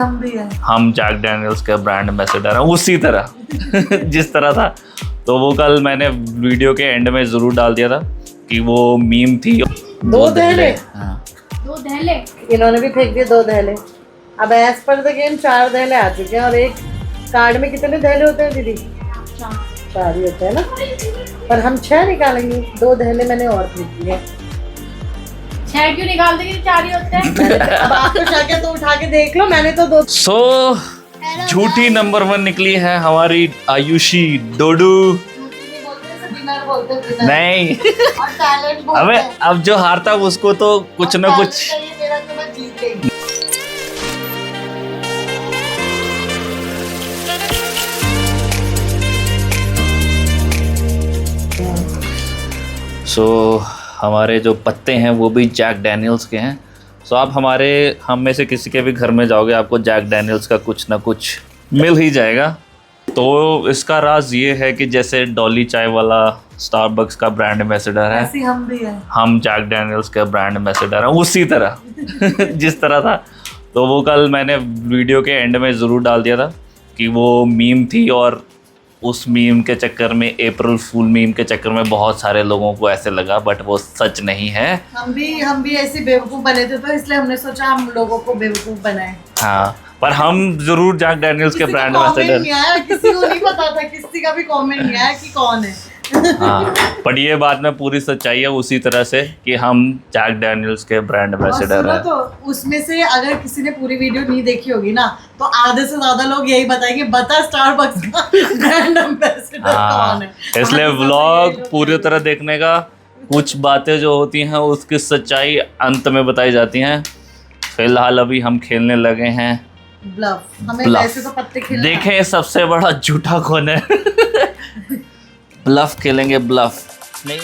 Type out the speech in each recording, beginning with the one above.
हम Jack Daniels के brand ambassador हैं उसी तरह जिस तरह था। तो वो कल मैंने वीडियो के एंड में जरूर डाल दिया था कि वो मीम थी। दो दहले। हाँ। दो दहले इन्होंने भी फेंक दिए 2 दहले। अब एज पर द गेम 4 दहले आ चुके हैं और एक कार्ड में कितने दहले होते हैं दीदी? 4 ही होते हैं ना, पर हम 6 निकालेंगे। 2 दहले मैंने और फेंक दिए। 6 क्यों निकाल देंगे? 4 ही होते हैं। अब आपको चाहे तो उठा के देख लो, मैंने तो 2। सो झूठी नंबर 1 निकली है हमारी आयुषी डोडू। नहीं अबे अब जो हारता उसको तो कुछ ना कुछ। सो हमारे जो पत्ते हैं वो भी जैक डैनियल्स के हैं। सो आप हम में से किसी के भी घर में जाओगे आपको जैक डैनियल्स का कुछ ना कुछ मिल ही जाएगा। तो इसका राज ये है कि जैसे डॉली चाय वाला स्टारबक्स का ब्रांड एम्बेसडर है, ऐसे हम भी हैं। हम जैक डैनियल्स के ब्रांड एम्बेसडर हैं उसी तरह जिस तरह था। तो वो कल मैंने वीडियो के एंड में ज़रूर डाल दिया था कि वो मीम थी और उस मीम के चक्कर में, अप्रैल फूल मीम के चक्कर में बहुत सारे लोगों को ऐसे लगा, बट वो सच नहीं है। हम भी ऐसे बेवकूफ़ बने थे, तो इसलिए हमने सोचा हम लोगों को बेवकूफ़ बनाए। हाँ, पर हम जरूर जैक डैनियल्स के ब्रांड एम्बेसडर। किसी को नहीं पता था, किसी का भी कमेंट नहीं आया कि कौन है। हाँ, पर ये बात में पूरी सच्चाई है उसी तरह से कि हम जैक डैनियल्स के ब्रांड एम्बेसडर हैं। तो उसमें से अगर किसी ने पूरी वीडियो नहीं देखी होगी ना, तो आधे से ज्यादा लोग यही बताएंगे बता स्टारबक्स का ब्रांड एम्बेसडर कौन है। इसलिए व्लॉग पूरी तरह देखने का, कुछ बातें जो होती हैं उसकी सच्चाई अंत में बताई जाती हैं। फिलहाल अभी हम खेलने लगे हैं ब्लफ। हमें ब्लफ। वैसे तो पत्ते खेलना है। देखें सबसे बड़ा झूठा कौन है। ब्लफ खेलेंगे, ब्लफ नहीं।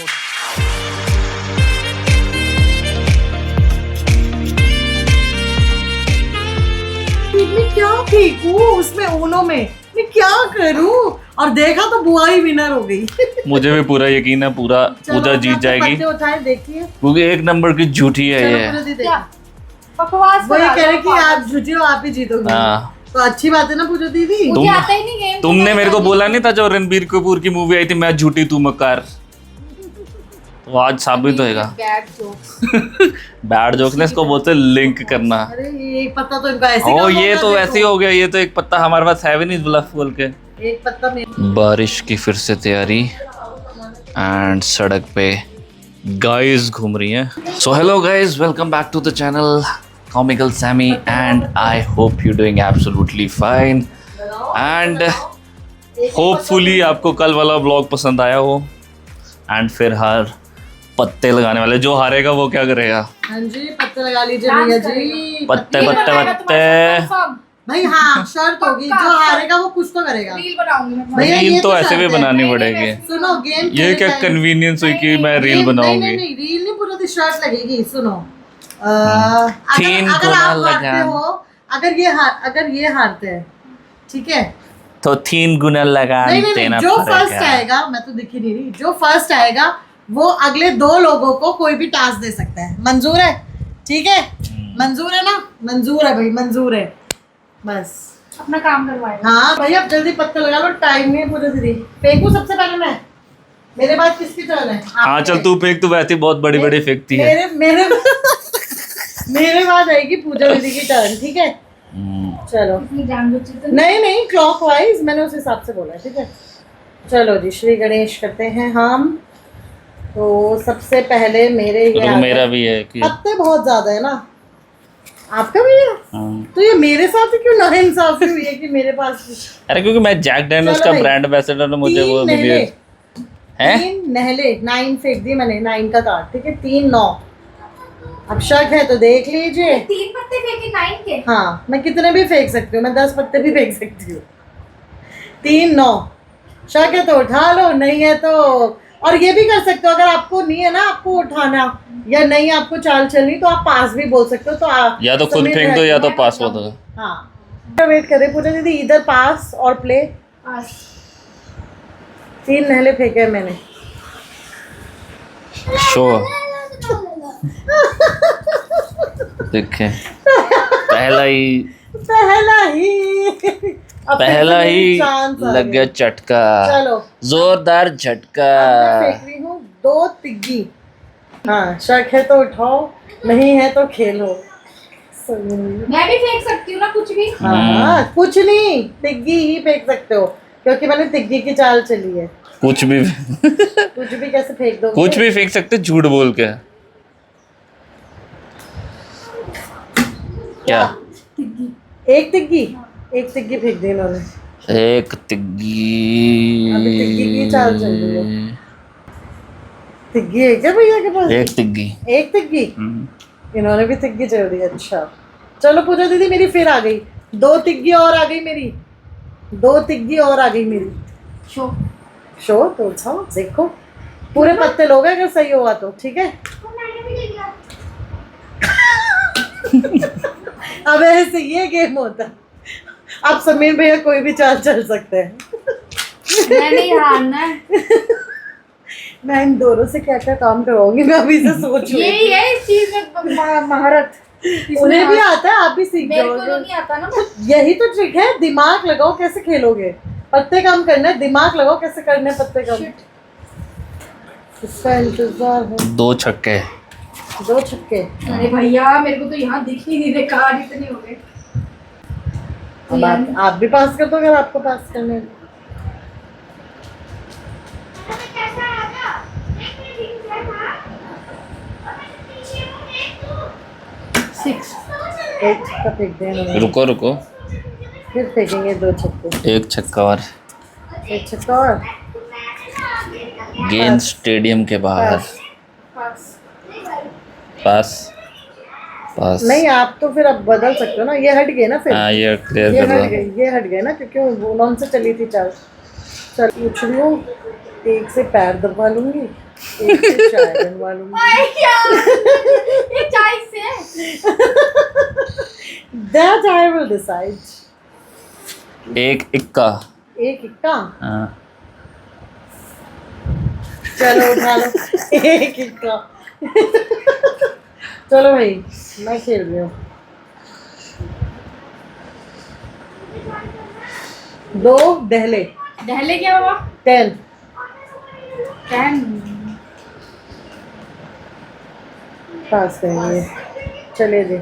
मैं क्या फेंकूं उसमें ऊनो में, मैं क्या करूं? और देखा तो बुआ ही विनर हो गई। मुझे भी पूरा यकीन है पूजा जीत जाएगी, पत्ते उठाए देखिए, क्योंकि 1 नंबर की झूठी है ये। बकवास वो ये कह रहे कि आप झूठी हो, आप ही जीतोगे। हाँ, तो अच्छी बात है ना पूजा दीदी। मुझे आता ही नहीं गेम। तुमने मेरे को बोला नहीं था जो रणबीर कपूर की मूवी आई थी, मैं झूठी तू मक्कार, तो आज साबित होएगा। बैड जोक ने इसको बोलते लिंक करना। अरे ये एक पत्ता तो इनका ऐसे ओ ये तो ऐसे ही हो गया, ये तो एक पत्ता हमारे पास है भी नहीं ब्लफ बोल के। एक पत्ता में। बारिश की फिर से तैयारी एंड सड़क पे गाइस घूम रही हैं। So hello guys, welcome back to the channel Comical Sammy and I hope you're doing absolutely fine and hopefully आपको कल वाला ब्लॉग पसंद आया हो। एंड फिर हर पत्ते लगाने वाले, जो हारेगा वो क्या करेगा? हाँ जी, पत्ते लगा लीजिए भैया जी। पत्ते पत्ते पत्ते भाई हाँ, शर्त होगी, जो हारेगा वो कुछ तो करेगा। रील बनाऊंगी मैं। भैया रील ये तो ऐसे शर्त भी है। बनानी पड़ेगी। सुनो गेम ये क्या कन्वीनियंस हुई कि मैं रील बनाऊंगी? नहीं रील नहीं, पूरा तो शर्ट लगेगी। सुनो, 3 अगर गुना आप हारते लगा, हो, अगर ये हारते हैं, ठीक है, तो 3 गुना लगा देना जो पड़ेगा। फर्स्ट आएगा, मैं तो दिख ही नहीं रही, जो फर्स्ट आएगा वो अगले 2 लोगों को कोई भी टास्क दे सकता है। मंजूर है? ठीक है, मंजूर है ना? मंजूर है भाई, मंजूर है। बस अपना काम करवाएगा। हाँ भाई, अब जल्दी पत्ते लगा लो, टाइम नहीं है पूजा दीदी। फेंकू सबसे पहले मैं, मेरे बाद किसकी टर्न है? हाँ चल तू फेंक, तू वैसे बहुत बड़ी बड़ी फेंकती है। मेरे बाद आएगी पूजा दीदी की टर्न, ठीक है? चलो, नहीं क्लॉकवाइज, मैंने उस हिसाब से बोला, ठीक है? चलो जी, श्री गणेश करते हैं हम। तो सबसे पहले मेरे ये तो मेरा भी है कि पत्ते बहुत ज्यादा है ना, आपका भी है? तो ये मेरे साथ ही क्यों नाइंसाफी हुई है कि मेरे पास? अरे क्योंकि मैं जैक डैनियल्स का ब्रांड एम्बेसडर हूं, मुझे वो मिली है। 3 नहले, 9 फेंक दी मैंने, 9 का कार्ड, ठीक है? 3 9। अब शक है तो देख लीजिए। 3 पत्ते फेंके 9 के। हाँ, मैं कितने भी फेंक सकती हूँ, मैं 10 पत्ते भी फेंक सकती हूँ। 3 9, शक है तो उठा लो, नहीं है तो, और ये भी कर सकते हो, अगर आपको नहीं है ना, आपको उठाना या नहीं आपको चाल चलनी, तो आप पास भी बोल सकते हो। तो या तो खुद फेंक दो या तो पास बोल दो। हाँ, वेट करें पूजा दीदी, इधर पास और प्ले। 3 नहले फेंके मैंने। श्योर देखें पहला ही पहला ही अब पहला फिर से मेरी ही chance आ लग गया गई। झटका, चलो जोरदार झटका। अब मैं फेंक रही हूँ 2 तिग्गी। हाँ, शक है तो उठाओ, नहीं है तो खेलो। मैं भी फेंक सकती हूँ ना कुछ भी। हाँ, कुछ नहीं, तिग्गी ही फेंक सकते हो क्योंकि मैंने तिग्गी की चाल चली है। कुछ भी कुछ भी कैसे फेंक दोगे? कुछ भी फेंक सकते झूठ बोल के। क्या? एक तिग्गी फेंक दी इन्होंने। एक तिग्गी। अभी तिग्गी की चाल चल रही है। तिग्गी है क्या भैया के पास? एक तिग्गी। एक तिग्गी, इन्होंने भी तिग्गी चल दी। अच्छा चलो पूजा दीदी, मेरी फिर आ गई 2 तिग्गी और आ गई मेरी, 2 तिग्गी और आ गई मेरी। शो शो तो उठाओ, देखो पूरे पत्ते लोगे अगर सही हुआ तो, ठीक है। अब ऐसे ये गेम होता है। अब समीर भैया कोई भी चाल चल सकते हैं। मैं नहीं हारना है। मैं इन दोनों से क्या क्या काम करवाऊंगी, मैं अभी से सोच रही यही है इस चीज में महारत। हूँ। उन्हें भी आता है, आप भी सीख मेरे को तो जाओगे। नहीं आता ना। यही तो ट्रिक है, दिमाग लगाओ कैसे खेलोगे। पत्ते काम करना है, दिमाग लगाओ कैसे करने हैं पत्ते काम। इसका इंतजार है। 2 छक्के। 2 छक्के। अरे भैया मेरे को तो यहाँ दिख ही नहीं रहे, कार्ड इतने हो गए। अब आप भी पास कर दो अगर आपको पास करने हैं। सिक्स। एक छक्का फेंक दें इन्होंने। रुको रुको, फिर फेंकेंगे 2 छक्के। एक छक्का और। एक छक्का और। गेंद स्टेडियम के बाहर। पास। पास पास। नहीं, आप तो फिर अब बदल सकते हो ना, ये हट गए ना फिर। हाँ ये क्लियर ये कर हट दो। गए, ये हट गए ना क्योंकि वो उन्होंने से चली थी चाल। चल पूछ रही हूँ, एक से पैर दबा लूंगी, एक से चाय बनवा लूंगी। भैया ये चाय से है। That I will decide. एक इक्का। एक इक्का, हाँ। चलो उठा लो। एक इक्का। चलो भाई, मैं खेल रही हूँ। 2 दहले। दहले क्या हुआ? 10। 10। पास करेंगे, चले जी।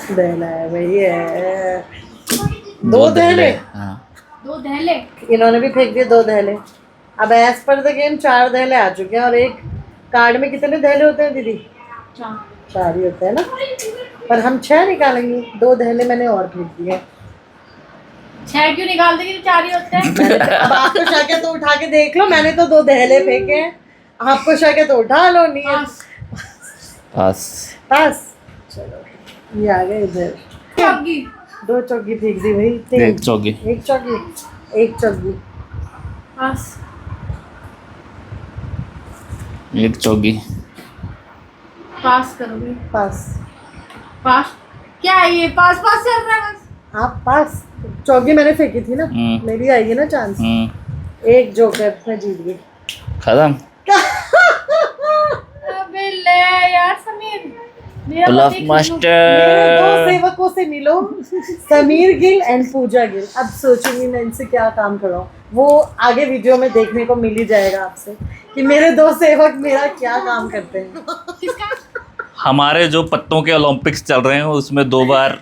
दहला है भैया। 2 दहले। हाँ। 2 दहले। इन्होंने भी फेंक दिए 2 दहले। अब एज पर द गेम 4 दहले आ चुके हैं और एक कार्ड में कितने दहले होते हैं दीदी? 4 ही होते हैं ना, पर हम 6 निकालेंगे। 2 दहले मैंने और फेंक दिए। 6 क्यों निकाल देंगे? 4 ही होते हैं। अब आपको शक है तो उठा के देख लो, मैंने तो 2 दहले फेंके हैं। आपको शक है तो उठा लो, नहीं है पास। पास। पास। चलो ये आ गए इधर। चौकी। 2 चौकी फेंक दी भाई। एक चौकी। एक चौकी, एक चौकी। पास। एक चौकी। पास करोगे? पास। पास क्या है ये? पास पास चल रहा है बस। आप पास। चौकी मैंने फेंकी थी ना, मेरी आएगी ना चांस। एक जोकर, मैं जीत गई। खत्म। अबे ले यार समीर, मेरा ब्लफ पति मेरे 2 मास्टर। सेवकों से मिलो, समीर गिल एंड पूजा गिल। अब सोचूंगी मैं इनसे क्या काम कराऊं, वो आगे वीडियो में देखने को मिल ही जाएगा आपसे कि मेरे 2 सेवक मेरा क्या काम करते हैं। किसका? हमारे जो पत्तों के ओलंपिक्स चल रहे हैं उसमें 2 बार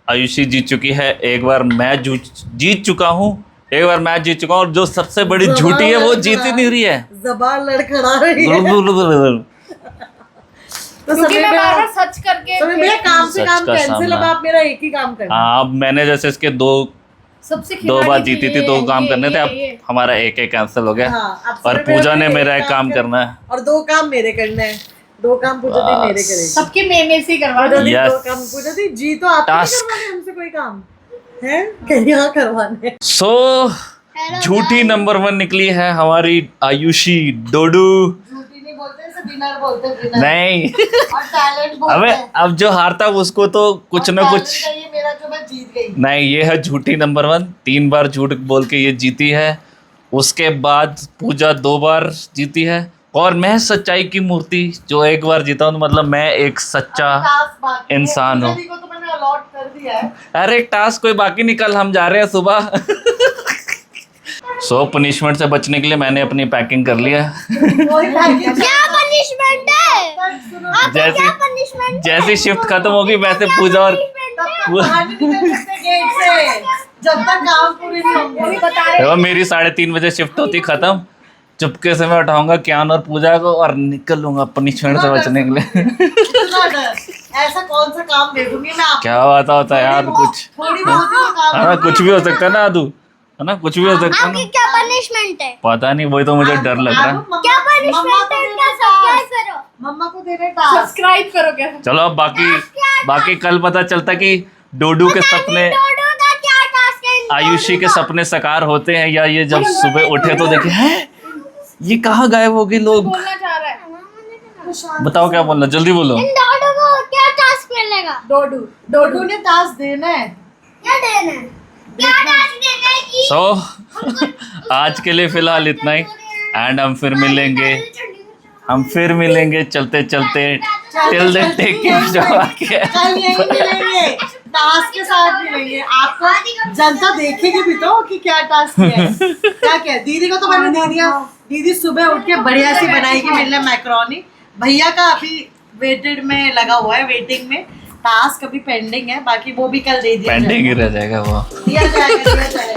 आयुषी जीत चुकी है, एक बार मैं जीत चुका हूँ, एक बार मैच जीत चुका हूँ, और जो सबसे बड़ी झूठी है वो जीत ही नहीं रही है। जबान लड़खड़ा रही है। तो क्योंकि समीर मैं भैया, बार सच करके समीर भैया काम से सच काम का कैंसिल, अब सामना। आप मेरा एक ही काम करना। हाँ, अब मैंने जैसे इसके 2 सबसे 2 खिलाड़ी बार थी जीती थी, ये, 2 काम ये, करने थे, ये। अब हमारा एक कैंसिल हो गया। हाँ, अब और समीर भैया पूजा ने को मेरा एक एक काम करना है। और 2 काम मेरे करने हैं। 2 काम पूजा दी मेरे करेगी। सबके में से करवा पूजा दो। दी Yes. 2 काम पूजा दी, जी तो आपको नहीं Task. करवाने हमसे कोई काम है, कहीं यहाँ करवाने। सो झूठी नंबर 1 निकली है हमारी आयुषी डोडू। झूठी नहीं बोलते, इसे विनर बोलते हैं, विनर। नहीं, और टैलेंट बोलते अबे हैं। अब जो हारता उसको तो कुछ और ना talent कुछ। का ये मेरा जो मैं जीत गई। नहीं, ये है झूठी नंबर 1। 3 बार झूठ बोल के ये जीती है। उसके बाद पूजा 2 बार जीती है, और मैं सच्चाई की मूर्ति जो एक बार जीता हूँ, मतलब मैं एक सच्चा टास्क बाकी है। इंसान हो। पूजा दी को तो मैंने अलॉट कर दिया है। अरे टास्क कोई बाकी निकल, हम जा रहे हैं सुबह। सो पनिशमेंट से बचने के लिए मैंने अपनी पैकिंग कर लिया। वही पैकेज क्या पनिशमेंट है? सुनो, जैसी क्या पनिशमेंट? जैसी शिफ्ट खत्म होगी वैसे पूजा और तब तक बाहर नहीं निकल सकते गेट से जब तक काम पूरे नहीं होंगे। बता रहे देखो मेरी 3:30 बजे शिफ्ट होती खत्म, चुपके से मैं उठाऊंगा क्यान और पूजा को और निकल लूंगा पनिशमेंट से बचने के लिए। इतना डर। ऐसा कौन सा काम दे दूंगी मैं आपको? क्या बात होता है यार, कुछ थोड़ी बहुत ही तो काम हाँ कुछ भी हो सकता है ना आदू, है ना, कुछ भी हो सकता है आपकी ना। क्या पनिशमेंट है? पता नहीं, वही तो मुझे डर लग रहा है। क्या पनिशमेंट है? क्या सब्सक्राइब करो। मम्मा को दे रहे टास्क। सब्सक्राइब करो क्या? चलो अब बाकी कल पता चलता कि डोडू के सपने, डोडो का क्या टास्क है? आयुषी के सपने साकार होते हैं या ये जब सुबह उठे तो देखे हैं ये कहाँ गायब हो गए लोग। बोलना चाह रहा है बताओ क्या बोलना, जल्दी बोलो। इन डोडो को क्या टास्क मिलेगा? डोडू डोडू ने टास्क देना है। क्या देना है? क्या टास्क देना है कि सो आज के लिए फिलहाल इतना ही, एंड हम फिर मिलेंगे चलते चलते। Till then take care. कल यही मिलेंगे, टास्क के साथ मिलेंगे। आपको जनता देखेगी भी तो कि क्या टास्क किया है। क्या क्या दीदी को तो मैंने दे दिया। दीदी सुबह उठ के बढ़िया सी बनाएगी मेरे लिए मैक्रोनी। भैया का अभी वेटेड में लगा हुआ है, वेटिंग में। टास्क अभी पेंडिंग है, बाकी वो भी कल दे दिया पेंडिंग ही रह जाएगा वो। दिया जाएगा।